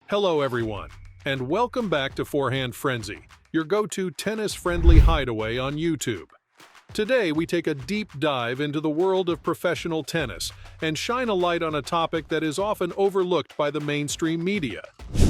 Hello everyone, and welcome back to Forehand Frenzy, your go-to tennis-friendly hideaway on YouTube. Today we take a deep dive into the world of professional tennis and shine a light on a topic that is often overlooked by the mainstream media: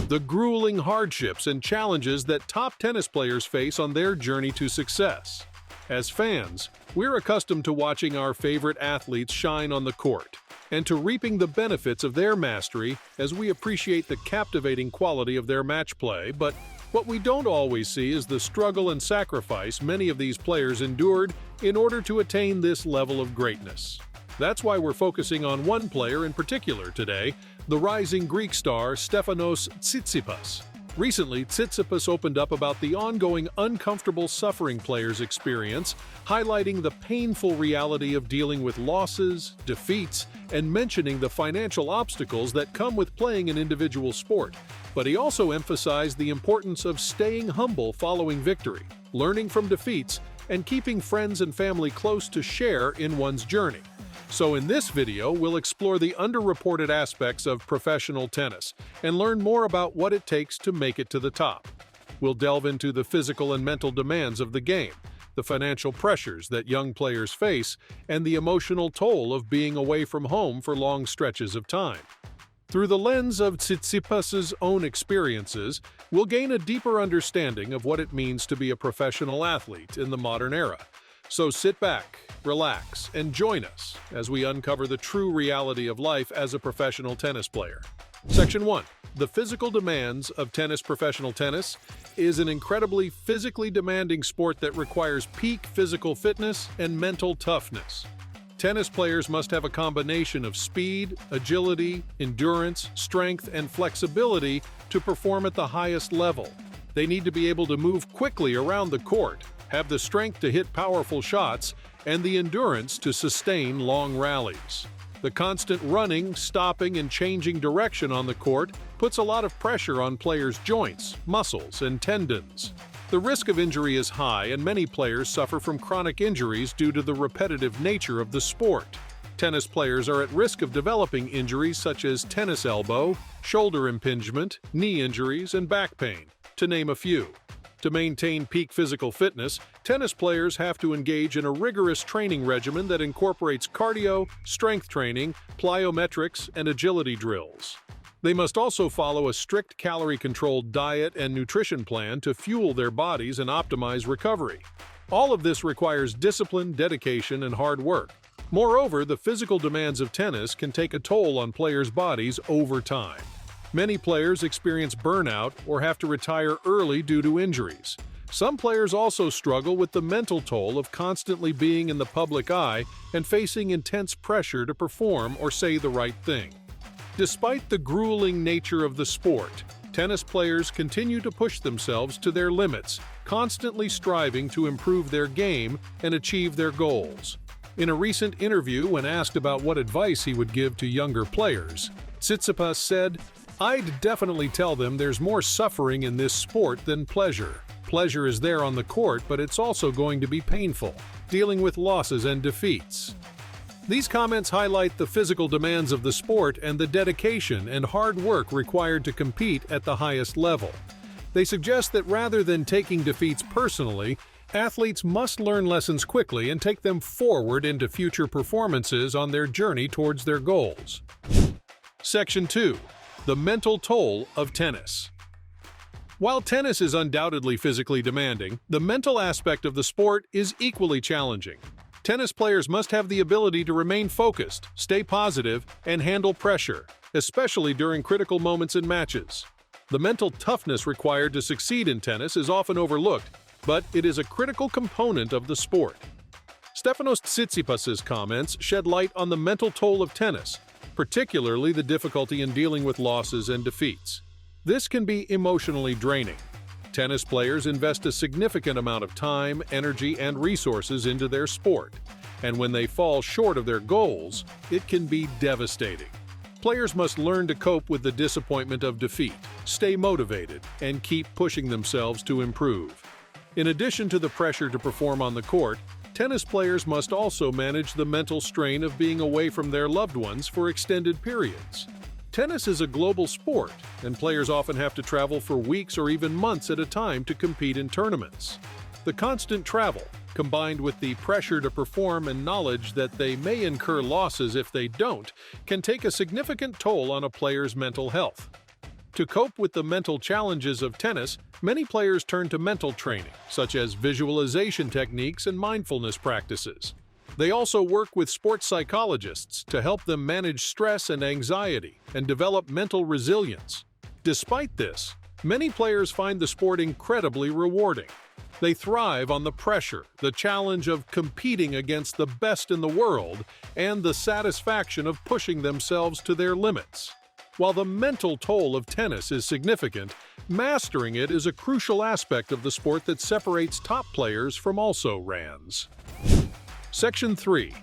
the grueling hardships and challenges that top tennis players face on their journey to success. As fans, we're accustomed to watching our favorite athletes shine on the court, and to reaping the benefits of their mastery as we appreciate the captivating quality of their match play. But what we don't always see is the struggle and sacrifice many of these players endured in order to attain this level of greatness. That's why we're focusing on one player in particular today, the rising Greek star Stefanos Tsitsipas. Recently, Tsitsipas opened up about the ongoing uncomfortable suffering players experience, highlighting the painful reality of dealing with losses, defeats, and mentioning the financial obstacles that come with playing an individual sport. But he also emphasized the importance of staying humble following victory, learning from defeats, and keeping friends and family close to share in one's journey. So in this video, we'll explore the underreported aspects of professional tennis and learn more about what it takes to make it to the top. We'll delve into the physical and mental demands of the game, the financial pressures that young players face, and the emotional toll of being away from home for long stretches of time. Through the lens of Tsitsipas's own experiences, we'll gain a deeper understanding of what it means to be a professional athlete in the modern era. So sit back, relax, and join us as we uncover the true reality of life as a professional tennis player. Section 1. The physical demands of tennis. Professional tennis is an incredibly physically demanding sport that requires peak physical fitness and mental toughness. Tennis players must have a combination of speed, agility, endurance, strength, and flexibility to perform at the highest level. They need to be able to move quickly around the court, have the strength to hit powerful shots, and the endurance to sustain long rallies. The constant running, stopping, and changing direction on the court puts a lot of pressure on players' joints, muscles, and tendons. The risk of injury is high, and many players suffer from chronic injuries due to the repetitive nature of the sport. Tennis players are at risk of developing injuries such as tennis elbow, shoulder impingement, knee injuries, and back pain, to name a few. To maintain peak physical fitness, tennis players have to engage in a rigorous training regimen that incorporates cardio, strength training, plyometrics, and agility drills. They must also follow a strict calorie-controlled diet and nutrition plan to fuel their bodies and optimize recovery. All of this requires discipline, dedication, and hard work. Moreover, the physical demands of tennis can take a toll on players' bodies over time. Many players experience burnout or have to retire early due to injuries. Some players also struggle with the mental toll of constantly being in the public eye and facing intense pressure to perform or say the right thing. Despite the grueling nature of the sport, tennis players continue to push themselves to their limits, constantly striving to improve their game and achieve their goals. In a recent interview, when asked about what advice he would give to younger players, Tsitsipas said, "I'd definitely tell them there's more suffering in this sport than pleasure. Pleasure is there on the court, but it's also going to be painful, dealing with losses and defeats." These comments highlight the physical demands of the sport and the dedication and hard work required to compete at the highest level. They suggest that rather than taking defeats personally, athletes must learn lessons quickly and take them forward into future performances on their journey towards their goals. Section 2. The mental toll of tennis. While tennis is undoubtedly physically demanding, the mental aspect of the sport is equally challenging. Tennis players must have the ability to remain focused, stay positive, and handle pressure, especially during critical moments in matches. The mental toughness required to succeed in tennis is often overlooked, but it is a critical component of the sport. Stefanos Tsitsipas's comments shed light on the mental toll of tennis, particularly the difficulty in dealing with losses and defeats. This can be emotionally draining. Tennis players invest a significant amount of time, energy, and resources into their sport, and when they fall short of their goals, it can be devastating. Players must learn to cope with the disappointment of defeat, stay motivated, and keep pushing themselves to improve. In addition to the pressure to perform on the court, tennis players must also manage the mental strain of being away from their loved ones for extended periods. Tennis is a global sport, and players often have to travel for weeks or even months at a time to compete in tournaments. The constant travel, combined with the pressure to perform and knowledge that they may incur losses if they don't, can take a significant toll on a player's mental health. To cope with the mental challenges of tennis, many players turn to mental training, such as visualization techniques and mindfulness practices. They also work with sports psychologists to help them manage stress and anxiety and develop mental resilience. Despite this, many players find the sport incredibly rewarding. They thrive on the pressure, the challenge of competing against the best in the world, and the satisfaction of pushing themselves to their limits. While the mental toll of tennis is significant, mastering it is a crucial aspect of the sport that separates top players from also-rans. Section 3.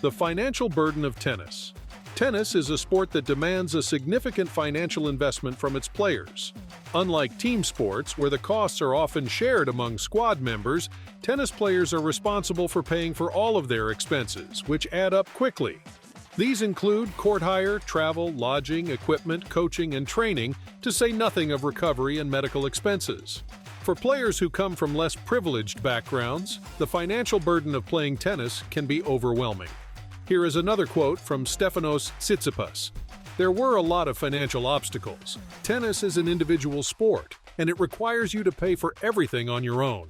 The financial burden of tennis. Tennis is a sport that demands a significant financial investment from its players. Unlike team sports, where the costs are often shared among squad members, tennis players are responsible for paying for all of their expenses, which add up quickly. These include court hire, travel, lodging, equipment, coaching, and training, to say nothing of recovery and medical expenses. For players who come from less privileged backgrounds, the financial burden of playing tennis can be overwhelming. Here is another quote from Stefanos Tsitsipas. "There were a lot of financial obstacles. Tennis is an individual sport, and it requires you to pay for everything on your own.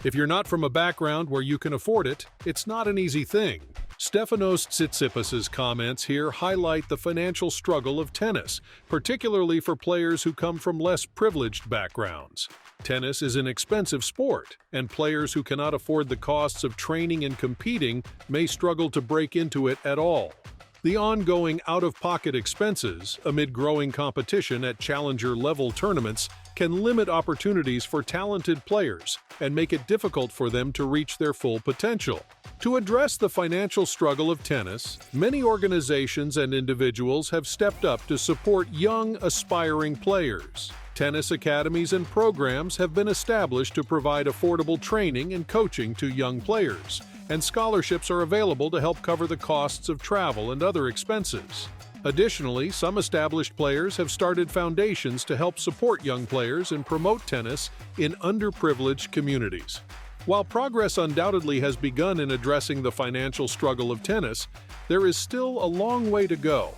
If you're not from a background where you can afford it, it's not an easy thing." Stefanos Tsitsipas's comments here highlight the financial struggle of tennis, particularly for players who come from less privileged backgrounds. Tennis is an expensive sport, and players who cannot afford the costs of training and competing may struggle to break into it at all. The ongoing out-of-pocket expenses amid growing competition at challenger-level tournaments can limit opportunities for talented players and make it difficult for them to reach their full potential. To address the financial struggle of tennis, many organizations and individuals have stepped up to support young, aspiring players. Tennis academies and programs have been established to provide affordable training and coaching to young players, and scholarships are available to help cover the costs of travel and other expenses. Additionally, some established players have started foundations to help support young players and promote tennis in underprivileged communities. While progress undoubtedly has begun in addressing the financial struggle of tennis, there is still a long way to go.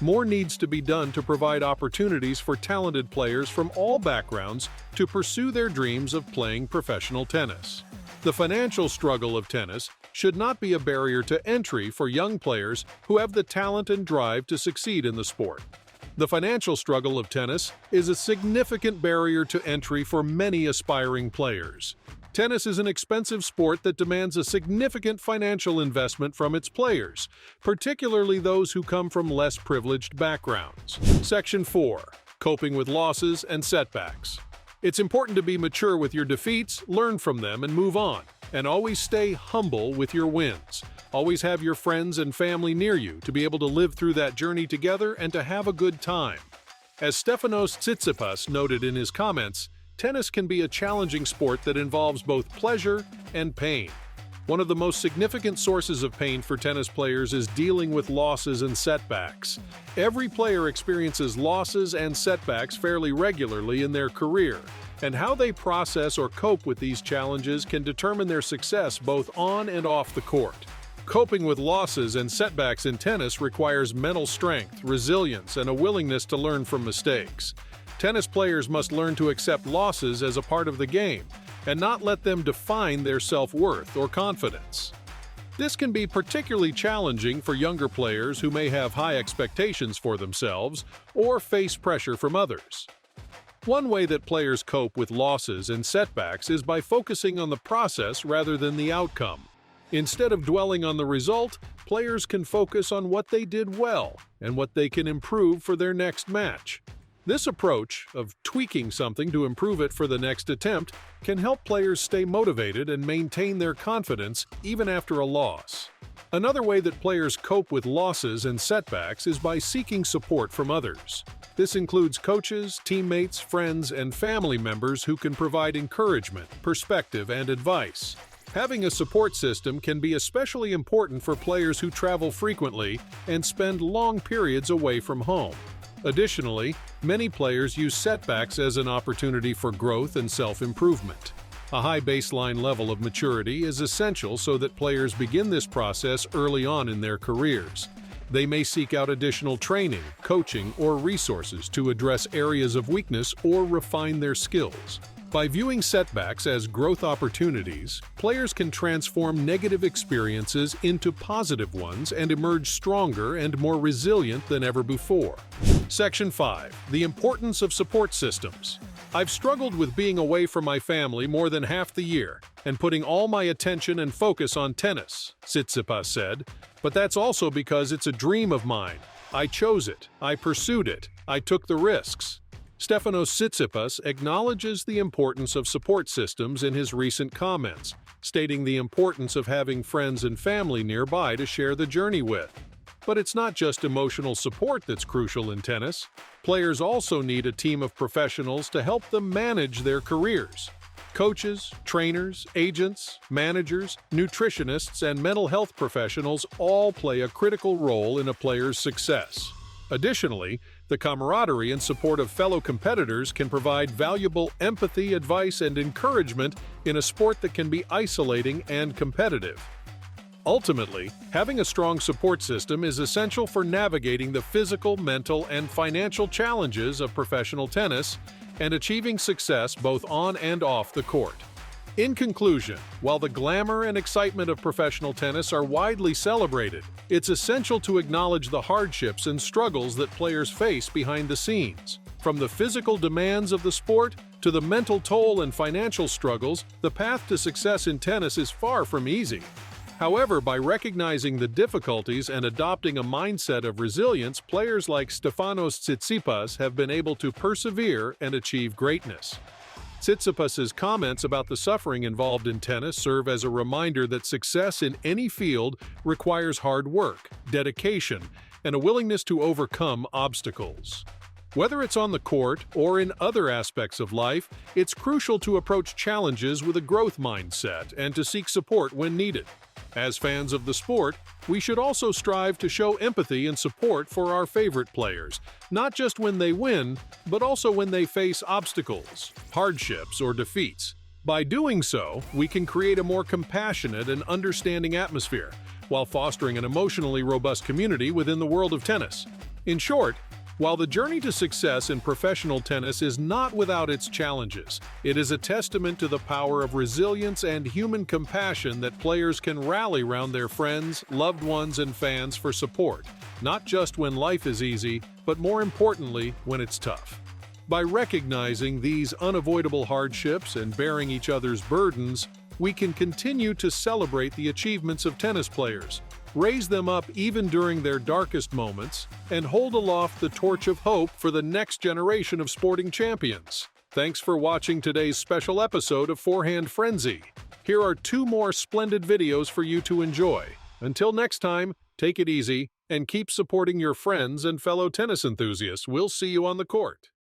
More needs to be done to provide opportunities for talented players from all backgrounds to pursue their dreams of playing professional tennis. The financial struggle of tennis should not be a barrier to entry for young players who have the talent and drive to succeed in the sport. The financial struggle of tennis is a significant barrier to entry for many aspiring players. Tennis is an expensive sport that demands a significant financial investment from its players, particularly those who come from less privileged backgrounds. Section 4. Coping with losses and setbacks. It's important to be mature with your defeats, learn from them, and move on. And always stay humble with your wins. Always have your friends and family near you to be able to live through that journey together and to have a good time. As Stefanos Tsitsipas noted in his comments, tennis can be a challenging sport that involves both pleasure and pain. One of the most significant sources of pain for tennis players is dealing with losses and setbacks. Every player experiences losses and setbacks fairly regularly in their career, and how they process or cope with these challenges can determine their success both on and off the court. Coping with losses and setbacks in tennis requires mental strength, resilience, and a willingness to learn from mistakes. Tennis players must learn to accept losses as a part of the game and not let them define their self-worth or confidence. This can be particularly challenging for younger players who may have high expectations for themselves or face pressure from others. One way that players cope with losses and setbacks is by focusing on the process rather than the outcome. Instead of dwelling on the result, players can focus on what they did well and what they can improve for their next match. This approach of tweaking something to improve it for the next attempt can help players stay motivated and maintain their confidence even after a loss. Another way that players cope with losses and setbacks is by seeking support from others. This includes coaches, teammates, friends, and family members who can provide encouragement, perspective, and advice. Having a support system can be especially important for players who travel frequently and spend long periods away from home. Additionally, many players use setbacks as an opportunity for growth and self-improvement. A high baseline level of maturity is essential so that players begin this process early on in their careers. They may seek out additional training, coaching, or resources to address areas of weakness or refine their skills. By viewing setbacks as growth opportunities, players can transform negative experiences into positive ones and emerge stronger and more resilient than ever before. Section 5. The importance of support systems. I've struggled with being away from my family more than half the year and putting all my attention and focus on tennis, Tsitsipas said, but that's also because it's a dream of mine. I chose it, I pursued it, I took the risks. Stefanos Tsitsipas acknowledges the importance of support systems in his recent comments, stating the importance of having friends and family nearby to share the journey with. But it's not just emotional support that's crucial in tennis. Players also need a team of professionals to help them manage their careers. Coaches, trainers, agents, managers, nutritionists, and mental health professionals all play a critical role in a player's success. Additionally, the camaraderie and support of fellow competitors can provide valuable empathy, advice, and encouragement in a sport that can be isolating and competitive. Ultimately, having a strong support system is essential for navigating the physical, mental, and financial challenges of professional tennis and achieving success both on and off the court. In conclusion, while the glamour and excitement of professional tennis are widely celebrated, it's essential to acknowledge the hardships and struggles that players face behind the scenes. From the physical demands of the sport to the mental toll and financial struggles, the path to success in tennis is far from easy. However, by recognizing the difficulties and adopting a mindset of resilience, players like Stefanos Tsitsipas have been able to persevere and achieve greatness. Tsitsipas's comments about the suffering involved in tennis serve as a reminder that success in any field requires hard work, dedication, and a willingness to overcome obstacles. Whether it's on the court or in other aspects of life, it's crucial to approach challenges with a growth mindset and to seek support when needed. As fans of the sport, we should also strive to show empathy and support for our favorite players, not just when they win, but also when they face obstacles, hardships, or defeats. By doing so, we can create a more compassionate and understanding atmosphere, while fostering an emotionally robust community within the world of tennis. In short, while the journey to success in professional tennis is not without its challenges, it is a testament to the power of resilience and human compassion that players can rally around their friends, loved ones, and fans for support, not just when life is easy, but more importantly, when it's tough. By recognizing these unavoidable hardships and bearing each other's burdens, we can continue to celebrate the achievements of tennis players, raise them up even during their darkest moments, and hold aloft the torch of hope for the next generation of sporting champions. Thanks for watching today's special episode of Forehand Frenzy. Here are 2 more splendid videos for you to enjoy. Until next time, take it easy and keep supporting your friends and fellow tennis enthusiasts. We'll see you on the court.